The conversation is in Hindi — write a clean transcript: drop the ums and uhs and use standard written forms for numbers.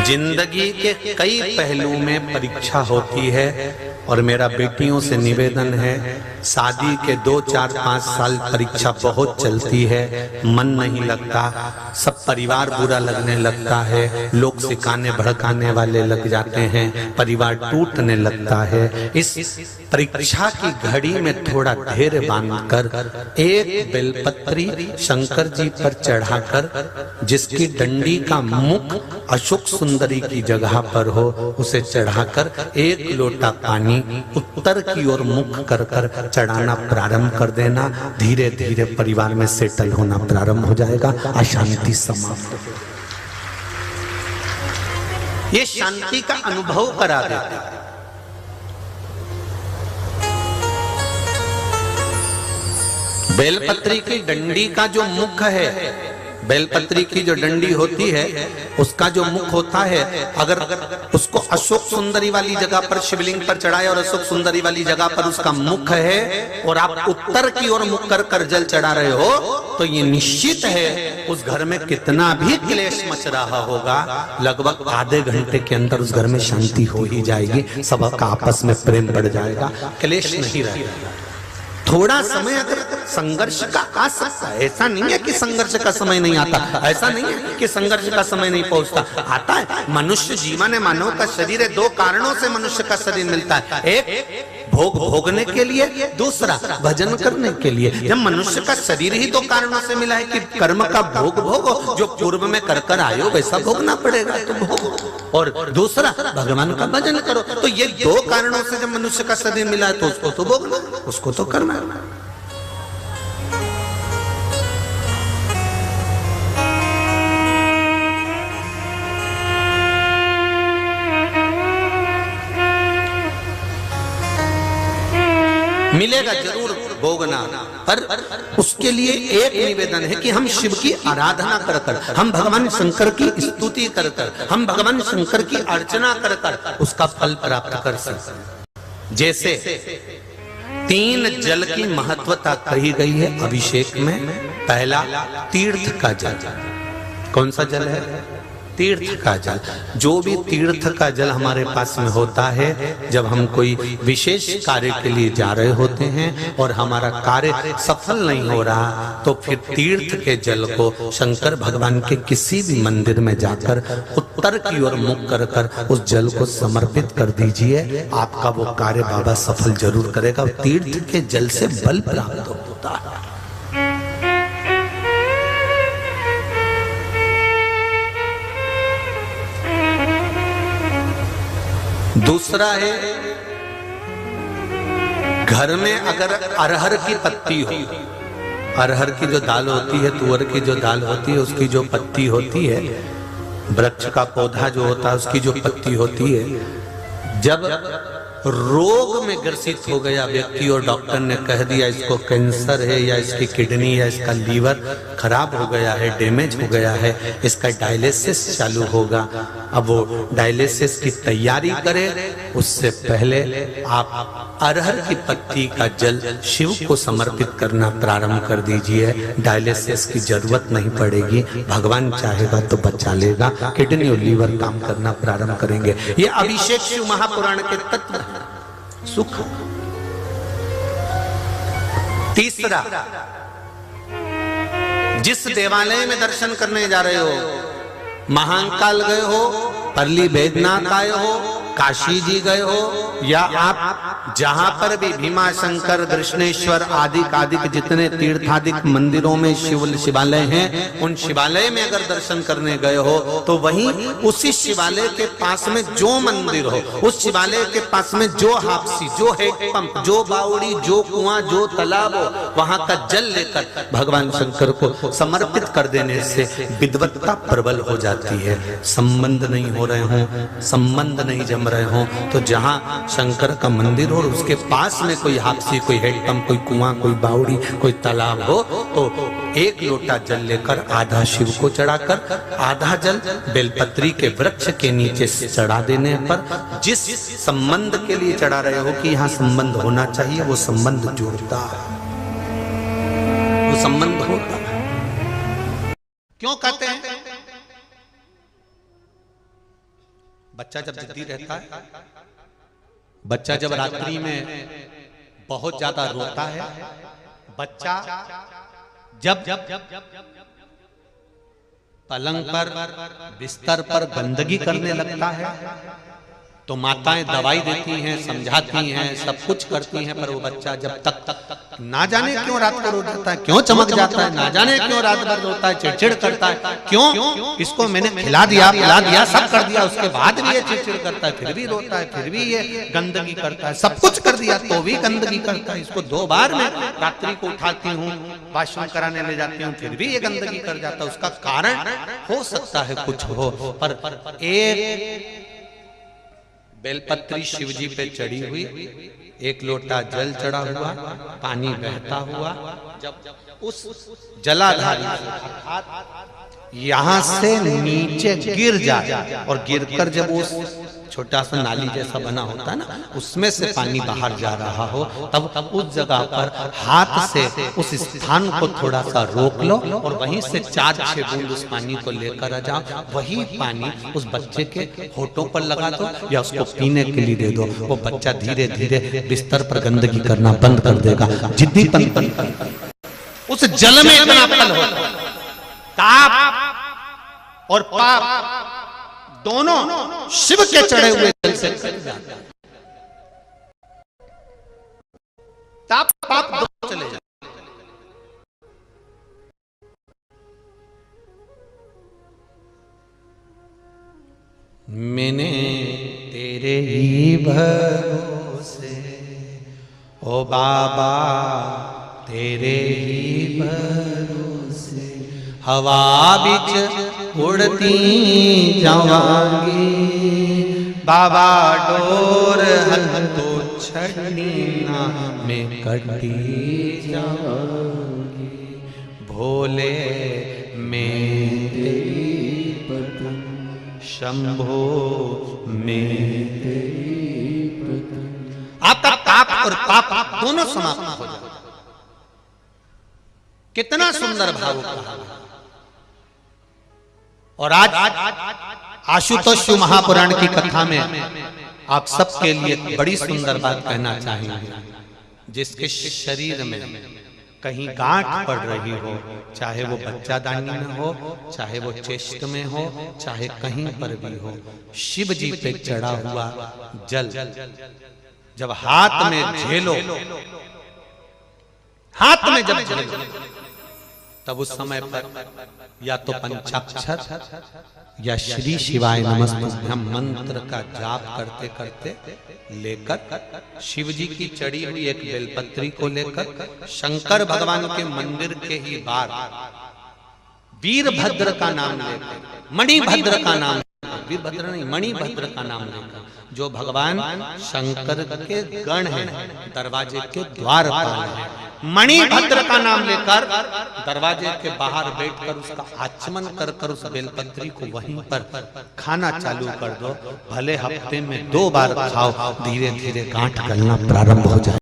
जिंदगी के कई पहलू में परीक्षा होती है और मेरा बेटियों से निवेदन है, शादी के 2, 4, 5 साल परीक्षा बहुत चलती है, मन नहीं लगता, सब परिवार बुरा लगने लगता है, लोग सिखाने भड़काने वाले लग जाते हैं, परिवार टूटने लगता है। इस परीक्षा की घड़ी में थोड़ा धैर्य बांधकर एक बेलपत्री शंकर जी पर चढ़ाकर, जिसकी डंडी का मुख अशोक सुंदरी की जगह पर हो, उसे चढ़ाकर एक लोटा पानी उत्तर की ओर मुख कर कर चढ़ाना प्रारंभ कर देना। धीरे धीरे परिवार में सेटल होना प्रारंभ हो जाएगा, अशांति समाप्त हो। ये शांति का अनुभव करा देता है। बेलपत्री की डंडी का जो मुख है, बेलपत्री की जो डंडी होती है उसका जो मुख होता है, अगर उसको अशोक सुंदरी वाली जगह पर शिवलिंग पर चढ़ाए और अशोक सुंदरी वाली जगह पर उसका मुख है और आप उत्तर की ओर मुख कर कर जल चढ़ा रहे हो, तो ये निश्चित है उस घर में कितना भी क्लेश मच रहा होगा, लगभग आधे घंटे के अंदर उस घर में शांति हो ही जाएगी, सबका आपस में प्रेम बढ़ जाएगा, क्लेश नहीं रहेगा। थोड़ा समय अगर संघर्ष का आ सकता है, ऐसा नहीं है कि संघर्ष का समय नहीं आता, ऐसा नहीं है कि संघर्ष का समय नहीं पहुंचता, आता है। मनुष्य जीवन है, मानव का शरीर है, 2 कारणों से मनुष्य का शरीर मिलता है, एक भोग भोगने के लिए, दूसरा भजन करने के लिए। जब मनुष्य का शरीर ही 2 कारणों से मिला है कि कर्म का भोग भोगो, जो पूर्व में कर कर आए हो वैसा भोगना पड़ेगा, तो भोगो, और दूसरा भगवान का भजन करो। तो ये 2 कारणों से जब मनुष्य का शरीर मिला है तो उसको तो भोगना, उसको तो करना है। मिलेगा जरूर भोगना, पर उसके लिए एक निवेदन है कि हम शिव की आराधना कर कर, हम भगवान शंकर की स्तुति कर कर, हम भगवान शंकर की अर्चना कर कर उसका फल प्राप्त कर सकते। जैसे 3 जल की महत्वता कही गई है अभिषेक में। पहला तीर्थ का जल। कौन सा जल है? तीर्थ का जल। जो भी तीर्थ का जल हमारे पास में होता है, जब हम कोई विशेष कार्य के लिए जा रहे होते हैं और हमारा कार्य सफल नहीं हो रहा, तो फिर तीर्थ के जल को शंकर भगवान के किसी भी मंदिर में जाकर उत्तर की ओर मुख कर कर उस जल को समर्पित कर दीजिए, आपका वो कार्य बाबा सफल जरूर करेगा। तीर्थ के जल से बल प्राप्त होता है। दूसरा है, घर में अगर अरहर की पत्ती हो, अरहर की जो दाल होती है, तुअर की जो दाल होती है, उसकी जो पत्ती होती है, वृक्ष का पौधा जो होता है उसकी जो पत्ती होती है, जब रोग में ग्रसित हो गया व्यक्ति और डॉक्टर ने कह दिया इसको कैंसर है या इसकी किडनी या इसका लीवर खराब हो गया है, डैमेज हो गया है, इसका डायलिसिस चालू होगा, अब वो डायलिसिस की तैयारी करे, उससे पहले आप अरहर की पत्ती का जल शिव को समर्पित करना प्रारंभ कर दीजिए। डायलिसिस की जरूरत नहीं पड़ेगी, भगवान चाहेगा तो बचा लेगा, किडनी और लीवर काम करना प्रारंभ करेंगे। ये अभिषेक शिव महापुराण के तत्व हैं। सुख। तीसरा, जिस देवालय में दर्शन करने जा रहे हो, महाकाल गए हो, परली बैद्यनाथ आए हो, काशी जी गए हो, या आप जहां पर भी भीमा शंकर, कृष्णेश्वर आदि जितने तीर्थादिक मंदिरों में शिवालय हैं, उन शिवालय में अगर दर्शन करने गए हो, तो वहीं उसी शिवालय के पास में जो मंदिर हो, उस शिवालय के पास में जो हापसी, जो हैंडपंप, जो बावड़ी, जो कुआं, जो तालाब हो, वहां का जल लेकर भगवान शंकर को समर्पित कर देने से विद्वत्ता प्रबल हो जाती है। संबंध नहीं हो रहे हो, संबंध नहीं जम रहे हो, तो जहां शंकर का मंदिर हो और उसके पास में कोई हापसी, कोई हैंडपंप, कोई कुआं, कोई बावड़ी, कोई तालाब हो, तो 1 लोटा जल लेकर आधा शिव को चढ़ाकर आधा जल बेलपत्री के वृक्ष के नीचे से चढ़ा देने पर जिस संबंध के लिए चढ़ा रहे हो कि यहाँ संबंध होना चाहिए, वो संबंध जुड़ता है, वो संबंध होता है। क्यों कहते हैं? बच्चा जब जिद्दी रहता है, बच्चा जब रात्रि में बहुत ज्यादा रोता है, बच्चा जब पलंग पर बिस्तर पर गंदगी करने लगता है तो माताएं दवाई देती हैं, समझाती हैं, सब कुछ करती हैं, पर वो बच्चा जब तक ना जाने क्यों रात को रो जाता है, क्यों चमक जाता है, ना जाने क्यों रात भर रोता है, चिड़चिड़ करता है, क्यों इसको मैंने खिला दिया पिला दिया सब कर दिया, उसके बाद भी ये चिड़चिड़ करता है, फिर भी रोता है, फिर भी ये गंदगी करता है, सब कुछ कर दिया तो भी गंदगी करता है। इसको 2 बार मैं रात्रि को उठाती हूँ, वॉशरूम कराने ले जाती हूँ, फिर भी ये गंदगी कर जाता है। उसका कारण हो सकता है कुछ हो, पर एक बेलपत्री शिवजी पे चढ़ी हुई, 1 लोटा जल चढ़ा हुआ, पानी बहता हुआ, जब उस जलाधारी यहाँ से नीचे गिर जाए और गिरकर जब उस छोटा सा नाली जैसा बना होता है ना, उसमें से पानी बाहर जा रहा हो, तब उस जगह पर हाथ से उस स्थान को थोड़ा सा रोक लो और वहीं से 4-6 बूंद उस पानी को लेकर आ जाओ। वही पानी उस बच्चे के होठों पर लगा दो या उसको पीने के लिए दे दो। वो बच्चा धीरे धीरे बिस्तर पर गंदगी करना बंद कर देगा। जिद्दी उस जल में इतना पल हो, ताप और पाप दोनों शिव के चढ़े हुए जल से कट जाते हैं। ताप पाप दोनों चले जाते। मैंने तेरे ही भरोसे ओ बाबा, तेरे ही भरोसे हवा बिच उड़ती जाऊंगी, बाबा डोर हल तो छड़नी ना में कटी जाऊंगी, भोले में तेरी पतंग, शंभो में तेरी पतंग। आपका पाप और पाप दोनों समाप्त हो जाए। कितना सुंदर भाव कहा। और आज आशुतोष शिव महापुराण की कथा में आप सबके लिए बड़ी सुंदर बात कहना चाहेंगे। जिसके शरीर में कहीं गांठ पड़ रही हो, चाहे वो बच्चादानी में हो, चाहे वो चेस्ट में हो, चाहे कहीं पर भी हो, शिव जी पे चढ़ा हुआ जल जब हाथ में झेलो, हाथ में जब झेलो, तब उस समय पर या तो पंचाक्षर या श्री शिवाय नमस्तुभ्यम मंत्र का जाप करते करते लेकर शिव जी की चढ़ी हुई एक बेलपत्री को लेकर शंकर भगवान के मंदिर के ही बाहर वीरभद्र का नाम लेकर, मणिभद्र का नाम, वीरभद्र नहीं मणिभद्र का नाम लेकर, जो भगवान शंकर के गण हैं, दरवाजे के द्वारपाल हैं, मणिभद्र का नाम लेकर दरवाजे के बाहर बैठकर उसका आचमन कर कर उस बेलपत्री को वहीं पर खाना चालू कर दो। भले हफ्ते में 2 बार खाओ, धीरे धीरे गांठ गलना प्रारंभ हो जाए।